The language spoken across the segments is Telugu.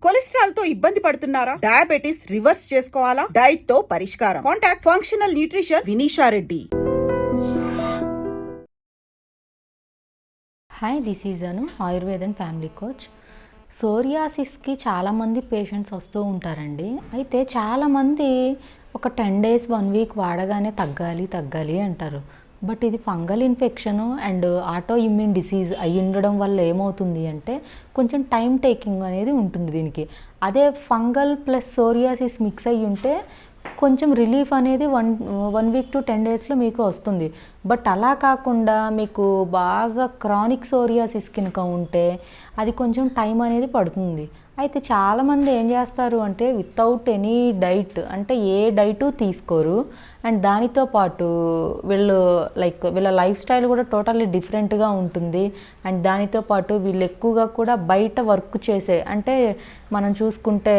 కొలెస్ట్రాల్ తో ఇబ్బంది పడుతున్నారా? డయాబెటిస్ రివర్స్ చేసుకోవాలా? డైట్ తో పరిష్కారం. Contact functional nutrition Vinisha Reddy. Hi, this is Anu, ఆయుర్వేదం ఫ్యామిలీ కోచ్. సోరియాసిస్కి చాలామంది పేషెంట్స్ వస్తూ ఉంటారండి. అయితే చాలామంది ఒక 10 days 1 week వాడగానే తగ్గాలి అంటారు. బట్ ఇది fungal infection and auto immune disease అయి ఉండడం వల్ల ఏమవుతుంది అంటే కొంచెం టైం టేకింగ్ అనేది ఉంటుంది దీనికి. అదే ఫంగల్ ప్లస్ సోరియాసిస్ మిక్స్ అయ్యి ఉంటే కొంచెం రిలీఫ్ అనేది 1 week to 10 daysలో మీకు వస్తుంది. బట్ అలా కాకుండా మీకు బాగా క్రానిక్ సోరియాసిస్ కనుక ఉంటే అది కొంచెం టైం అనేది పడుతుంది. అయితే చాలామంది ఏం చేస్తారు అంటే వితౌట్ ఎనీ డైట్, అంటే ఏ డైటు తీసుకోరు. అండ్ దానితో పాటు వీళ్ళ లైఫ్ స్టైల్ కూడా టోటల్లీ డిఫరెంట్గా ఉంటుంది. అండ్ దానితో పాటు వీళ్ళు ఎక్కువగా కూడా బయట వర్క్ చేసే, అంటే మనం చూసుకుంటే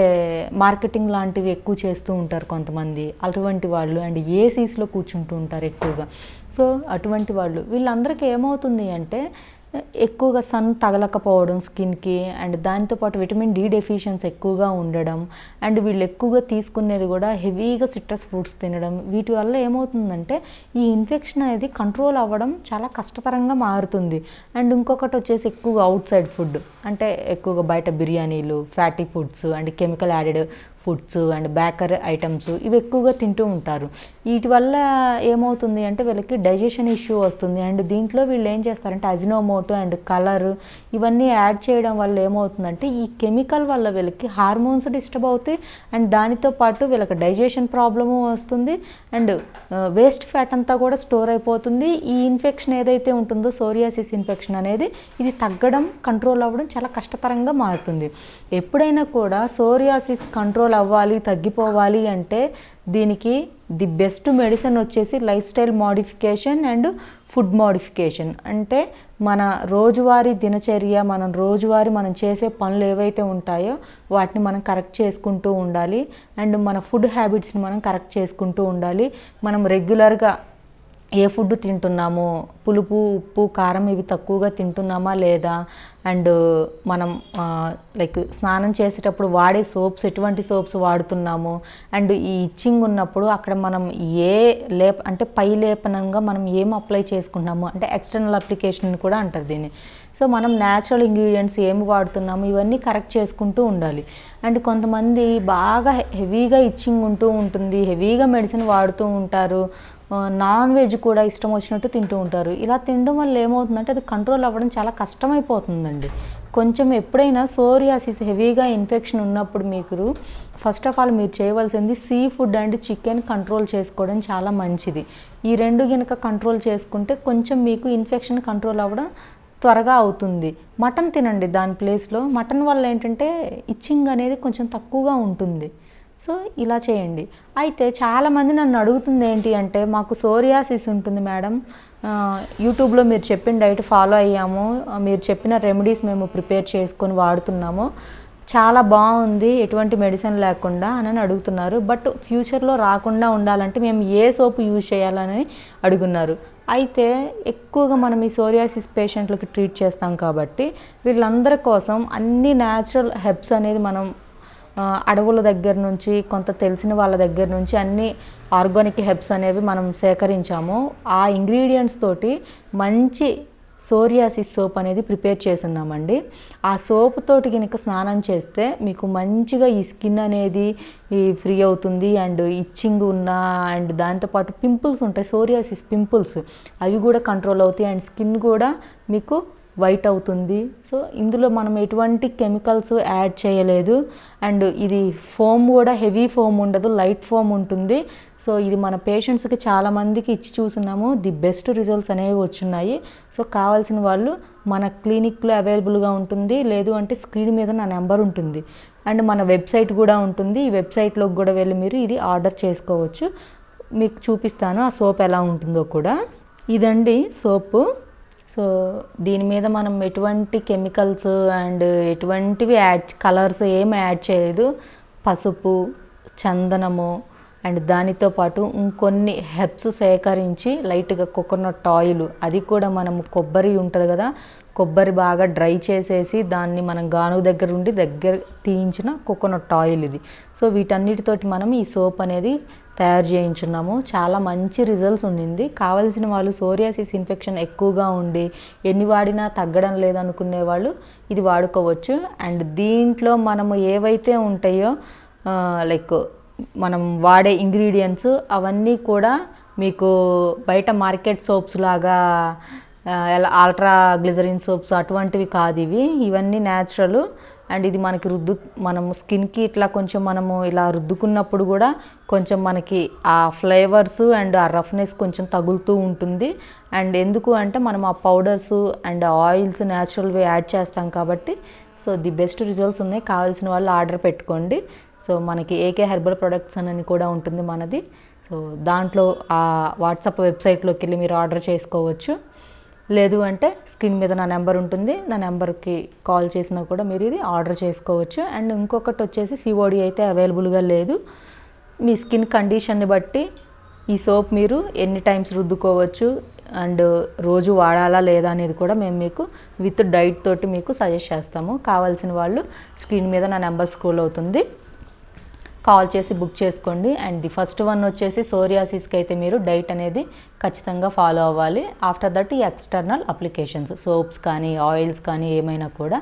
మార్కెటింగ్ లాంటివి ఎక్కువ చేస్తూ ఉంటారు కొంతమంది, అటువంటి వాళ్ళు. అండ్ ఏసీస్లో కూర్చుంటూ ఉంటారు ఎక్కువగా. సో అటువంటి వాళ్ళు, వీళ్ళందరికీ ఏమవుతుంది అంటే ఎక్కువగా సన్ తగలకపోవడం స్కిన్కి, అండ్ దాంతోపాటు విటమిన్ డి డెఫిషియన్సీ ఎక్కువగా ఉండడం, అండ్ వీళ్ళు ఎక్కువగా తీసుకునేది కూడా హెవీగా సిట్రస్ ఫ్రూట్స్ తినడం. వీటి వల్ల ఏమవుతుందంటే ఈ ఇన్ఫెక్షన్ అనేది కంట్రోల్ అవ్వడం చాలా కష్టతరంగా మారుతుంది. అండ్ ఇంకొకటి వచ్చేసి ఎక్కువగా అవుట్ సైడ్ ఫుడ్, అంటే ఎక్కువగా బయట బిర్యానీలు, fatty foods and chemical added foods and bakery items ఇవి ఎక్కువగా తింటూ ఉంటారు. వీటి వల్ల ఏమవుతుంది అంటే వీళ్ళకి డైజెషన్ ఇష్యూ వస్తుంది. అండ్ దీంట్లో వీళ్ళు ఏం చేస్తారంటే అజినోమోటో అండ్ కలర్ ఇవన్నీ యాడ్ చేయడం వల్ల ఏమవుతుందంటే ఈ కెమికల్ వల్ల వీళ్ళకి హార్మోన్స్ డిస్టర్బ్ అవుతాయి. అండ్ దానితో పాటు వీళ్ళకి డైజెషన్ ప్రాబ్లము వస్తుంది. అండ్ వేస్ట్ ఫ్యాట్ అంతా కూడా స్టోర్ అయిపోతుంది. ఈ ఇన్ఫెక్షన్ ఏదైతే ఉంటుందో సోరియాసిస్ ఇన్ఫెక్షన్ అనేది ఇది తగ్గడం, కంట్రోల్ అవ్వడం చాలా కష్టతరంగా మారుతుంది. ఎప్పుడైనా కూడా సోరియాసిస్ కంట్రోల్ అవ్వాలి, తగ్గిపోవాలి అంటే దీనికి ది బెస్ట్ మెడిసిన్ వచ్చేసి life style modification and food modification. అంటే మన రోజువారీ దినచర్య, మనం చేసే పనులు ఏవైతే ఉంటాయో వాటిని మనం కరెక్ట్ చేసుకుంటూ ఉండాలి. అండ్ మన ఫుడ్ హ్యాబిట్స్ని మనం కరెక్ట్ చేసుకుంటూ ఉండాలి. మనం రెగ్యులర్గా ఏ ఫుడ్ తింటున్నామో, పులుపు, ఉప్పు, కారం ఇవి తక్కువగా తింటున్నామా లేదా, అండ్ మనం స్నానం చేసేటప్పుడు వాడే సోప్స్ ఎటువంటి సోప్స్ వాడుతున్నాము, అండ్ ఈ ఇచ్చింగ్ ఉన్నప్పుడు అక్కడ మనం అంటే పై లేపనంగా మనం ఏం అప్లై చేసుకుంటున్నాము, అంటే ఎక్స్టర్నల్ అప్లికేషన్ కూడా అంటారు దీన్ని. సో మనం న్యాచురల్ ఇంగ్రీడియంట్స్ ఏమి వాడుతున్నాము ఇవన్నీ కరెక్ట్ చేసుకుంటూ ఉండాలి. అండ్ కొంతమంది బాగా హెవీగా ఇచ్చింగ్ ఉంటూ ఉంటుంది, హెవీగా మెడిసిన్ వాడుతూ ఉంటారు, నాన్ వెజ్ కూడా ఇష్టం వచ్చినట్టు తింటూ ఉంటారు. ఇలా తినడం వల్ల ఏమవుతుందంటే అది కంట్రోల్ అవ్వడం చాలా కష్టమైపోతుందండి. కొంచెం ఎప్పుడైనా సోరియాసిస్ హెవీగా ఇన్ఫెక్షన్ ఉన్నప్పుడు మీకు ఫస్ట్ ఆఫ్ ఆల్ మీరు చేయవలసింది sea food and chicken control చేసుకోవడం చాలా మంచిది. ఈ రెండు కనుక కంట్రోల్ చేసుకుంటే కొంచెం మీకు ఇన్ఫెక్షన్ కంట్రోల్ అవ్వడం త్వరగా అవుతుంది. మటన్ తినండి దాని ప్లేస్లో. మటన్ వల్ల ఏంటంటే ఇచ్చింగ్ అనేది కొంచెం తక్కువగా ఉంటుంది. సో ఇలా చేయండి. అయితే చాలామంది నన్ను అడుగుతుంది ఏంటి అంటే, మాకు సోరియాసిస్ ఉంటుంది మేడం, యూట్యూబ్లో మీరు చెప్పిన డైట్ ఫాలో అయ్యాము, మీరు చెప్పిన రెమెడీస్ మేము ప్రిపేర్ చేసుకొని వాడుతున్నాము, చాలా బాగుంది ఎటువంటి మెడిసిన్ లేకుండా అని అడుగుతున్నారు. బట్ ఫ్యూచర్లో రాకుండా ఉండాలంటే మేము ఏ సోపు యూజ్ చేయాలని అడుగున్నారు. అయితే ఎక్కువగా మనం ఈ సోరియాసిస్ పేషెంట్లకి ట్రీట్ చేస్తాం కాబట్టి వీళ్ళందరి కోసం అన్ని న్యాచురల్ హెర్బ్స్ అనేది మనం అడవుల దగ్గర నుంచి, కొంత తెలిసిన వాళ్ళ దగ్గర నుంచి అన్ని ఆర్గానిక్ హెర్బ్స్ అనేవి మనం సేకరించాము. ఆ ఇంగ్రీడియంట్స్ తోటి మంచి సోరియాసిస్ సోప్ అనేది ప్రిపేర్ చేస్తున్నామండి. ఆ సోప్ తోటి కనుక స్నానం చేస్తే మీకు మంచిగా ఈ స్కిన్ అనేది ఫ్రీ అవుతుంది. అండ్ ఇచ్చింగ్ అండ్ దాంతోపాటు పింపుల్స్ ఉంటాయి, సోరియాసిస్ పింపుల్స్, అవి కూడా కంట్రోల్ అవుతాయి. అండ్ స్కిన్ కూడా మీకు వైట్ అవుతుంది. సో ఇందులో మనం ఎటువంటి కెమికల్స్ యాడ్ చేయలేదు. అండ్ ఇది ఫోమ్ కూడా హెవీ ఫోమ్ ఉండదు, లైట్ ఫోమ్ ఉంటుంది. సో ఇది మన పేషెంట్స్కి చాలామందికి ఇచ్చి చూస్తున్నాము, ది బెస్ట్ రిజల్ట్స్ అనేవి వచ్చున్నాయి. సో కావాల్సిన వాళ్ళు మన క్లినిక్లో అవైలబుల్గా ఉంటుంది, లేదు అంటే స్క్రీన్ మీద నా నెంబర్ ఉంటుంది. అండ్ మన వెబ్సైట్ కూడా ఉంటుంది. ఈ వెబ్సైట్లోకి కూడా వెళ్ళి మీరు ఇది ఆర్డర్ చేసుకోవచ్చు. మీకు చూపిస్తాను ఆ సోప్ ఎలా ఉంటుందో కూడా. ఇదండి సోపు. సో దీని మీద మనం ఎటువంటి కెమికల్స్ అండ్ ఎటువంటివి కలర్స్ ఏమి యాడ్ చేయలేదు. పసుపు, చందనము అండ్ దానితో పాటు ఇంకొన్ని హెర్బ్స్ సేకరించి లైట్గా కోకోనట్ ఆయిల్, అది కూడా మనము కొబ్బరి ఉంటుంది కదా, కొబ్బరి బాగా డ్రై చేసేసి దాన్ని మనం గానుగ దగ్గర ఉండి తీయించిన కోకోనట్ ఆయిల్ ఇది. సో వీటన్నిటితోటి మనం ఈ సోప్ అనేది తయారు చేయించున్నాము. చాలా మంచి రిజల్ట్స్ ఉండింది. కావాల్సిన వాళ్ళు సోరియాసిస్ ఇన్ఫెక్షన్ ఎక్కువగా ఉండి ఎన్ని వాడినా తగ్గడం లేదనుకునే వాళ్ళు ఇది వాడుకోవచ్చు. అండ్ దీంట్లో మనము ఏవైతే ఉంటాయో లైక్ మనం వాడే ఇంగ్రీడియంట్స్ అవన్నీ కూడా మీకు బయట మార్కెట్ సోప్స్ లాగా ఆల్ట్రా గ్లిజరిన్ సోప్స్ అటువంటివి కాదు ఇవన్నీ న్యాచురల్. అండ్ ఇది మనకి మనము స్కిన్కి ఇట్లా కొంచెం మనము ఇలా రుద్దుకున్నప్పుడు కూడా కొంచెం మనకి ఆ ఫ్లేవర్స్ అండ్ ఆ రఫ్నెస్ కొంచెం తగులుతూ ఉంటుంది. అండ్ ఎందుకు అంటే మనం ఆ పౌడర్స్ అండ్ ఆయిల్స్ న్యాచురల్వి యాడ్ చేస్తాం కాబట్టి సో ది బెస్ట్ రిజల్ట్స్ ఉన్నాయి. కావాల్సిన వాళ్ళు ఆర్డర్ పెట్టుకోండి. సో మనకి ఏకే హెర్బల్ ప్రొడక్ట్స్ అని కూడా ఉంటుంది మనది. సో దాంట్లో ఆ వాట్సాప్ వెబ్సైట్లోకి వెళ్ళి మీరు ఆర్డర్ చేసుకోవచ్చు. లేదు అంటే స్క్రీన్ మీద నా నెంబర్ ఉంటుంది, నా నెంబర్కి కాల్ చేసినా కూడా మీరు ఇది ఆర్డర్ చేసుకోవచ్చు. అండ్ ఇంకొకటి వచ్చేసి సిఓడి అయితే అవైలబుల్గా లేదు. మీ స్కిన్ కండిషన్ని బట్టి ఈ సోప్ మీరు ఎన్ని టైమ్స్ రుద్దుకోవచ్చు అండ్ రోజు వాడాలా లేదా అనేది కూడా మేము మీకు విత్ డైట్ తోటి మీకు సజెస్ట్ చేస్తాము. కావాల్సిన వాళ్ళు స్క్రీన్ మీద నా నెంబర్ స్క్రోల్ అవుతుంది, కాల్ చేసి బుక్ చేసుకోండి. అండ్ ది ఫస్ట్ వన్ వచ్చేసి సోరియాసిస్కి అయితే మీరు డైట్ అనేది ఖచ్చితంగా ఫాలో అవ్వాలి. ఆఫ్టర్ దట్ ఈ ఎక్స్టర్నల్ అప్లికేషన్స్ సోప్స్ కానీ ఆయిల్స్ కానీ ఏమైనా కూడా.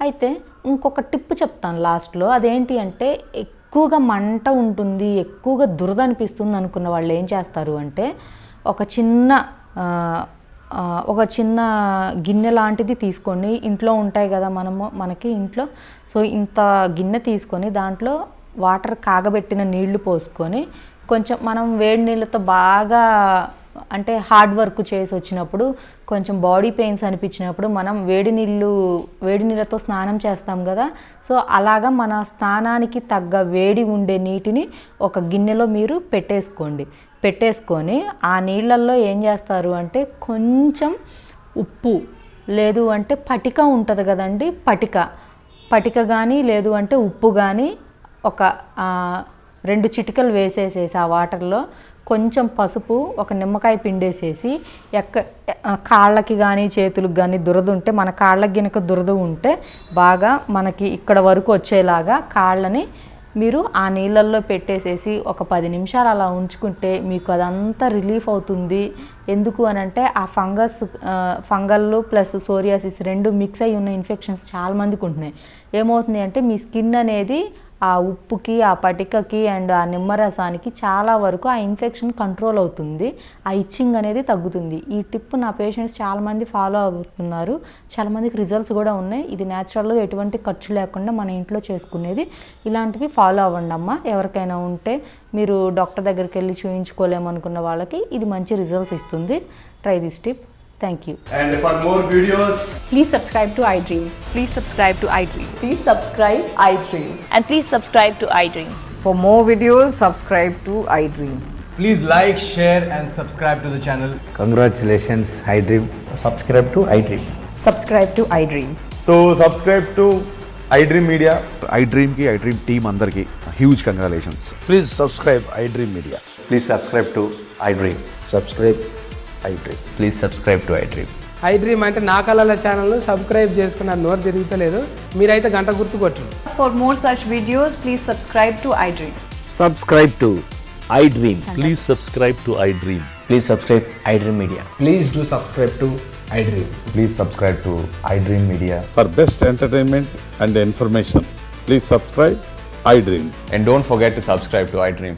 అయితే ఇంకొక టిప్ చెప్తాను లాస్ట్లో. అదేంటి అంటే ఎక్కువగా మంట ఉంటుంది, ఎక్కువగా దురద అనిపిస్తుంది అనుకున్న వాళ్ళు ఏం చేస్తారు అంటే ఒక చిన్న గిన్నె లాంటిది తీసుకొని, ఇంట్లో ఉంటాయి కదా మనకి ఇంట్లో, సో ఇంత గిన్నె తీసుకొని దాంట్లో వాటర్ కాగబెట్టిన నీళ్లు పోసుకొని కొంచెం మనం వేడి నీళ్ళతో బాగా అంటే హార్డ్ వర్క్ చేసి వచ్చినప్పుడు కొంచెం బాడీ పెయిన్స్ అనిపించినప్పుడు మనం వేడి నీళ్ళతో స్నానం చేస్తాం కదా, సో అలాగా మన స్నానానికి తగ్గ వేడి ఉండే నీటిని ఒక గిన్నెలో మీరు పెట్టేసుకొని ఆ నీళ్ళల్లో ఏం చేస్తారు అంటే కొంచెం ఉప్పు లేదు అంటే పటిక ఉంటుంది కదండి, పటిక కానీ లేదు అంటే ఉప్పు కానీ ఒక 2 చిటికలు వేసేసేసి ఆ వాటర్లో కొంచెం పసుపు, ఒక నిమ్మకాయ పిండేసేసి కాళ్ళకి కానీ చేతులకు కానీ దురద ఉంటే, మన కాళ్ళకి గినక దురద ఉంటే బాగా మనకి ఇక్కడ వరకు వచ్చేలాగా కాళ్ళని మీరు ఆ నీళ్ళల్లో పెట్టేసేసి ఒక 10 నిమిషాలు అలా ఉంచుకుంటే మీకు అదంతా రిలీఫ్ అవుతుంది. ఎందుకు అని అంటే ఆ ఫంగల్ ప్లస్ సోరియాసిస్ 2 మిక్స్ అయ్యి ఉన్న ఇన్ఫెక్షన్స్ చాలామందికి ఉంటున్నాయి. ఏమవుతుంది అంటే మీ స్కిన్ అనేది ఆ ఉప్పుకి, ఆ పటికకి అండ్ ఆ నిమ్మరసానికి చాలా వరకు ఆ ఇన్ఫెక్షన్ కంట్రోల్ అవుతుంది, ఆ ఇచ్చింగ్ అనేది తగ్గుతుంది. ఈ టిప్ నా పేషెంట్స్ చాలామంది ఫాలో అవుతున్నారు, చాలామందికి రిజల్ట్స్ కూడా ఉన్నాయి. ఇది న్యాచురల్గా ఎటువంటి ఖర్చు లేకుండా మన ఇంట్లో చేసుకునేది. ఇలాంటివి ఫాలో అవ్వండి అమ్మ. ఎవరికైనా ఉంటే మీరు డాక్టర్ దగ్గరికి వెళ్ళి చూయించుకోలేమనుకున్న వాళ్ళకి ఇది మంచి రిజల్ట్స్ ఇస్తుంది. Try this tip. Thank you. And for more videos, Please subscribe to iDream. Please subscribe to iDream. Please subscribe iDream. And please subscribe to iDream. For more videos, subscribe to iDream. please like, share and subscribe to the channel. Congratulations, iDream. Subscribe to iDream. Subscribe to iDream. So subscribe to iDream Media. iDream ki iDream team andarki huge congratulations. Please subscribe iDream Media. Please subscribe to iDream. Subscribe iDream. Please subscribe to iDream. iDream అంటే నా కళల ఛానల్ సబ్స్క్రైబ్ చేసుకున్న నోరు తిరుగుతలేదు, మీరైతే గంట గుర్తు కొట్టండి. For more such videos, please subscribe to iDream. Subscribe to iDream. Please subscribe to iDream. Please subscribe iDream Media. Please do subscribe to iDream. Please subscribe to iDream Media. For best entertainment and information, please subscribe iDream. And don't forget to subscribe to iDream.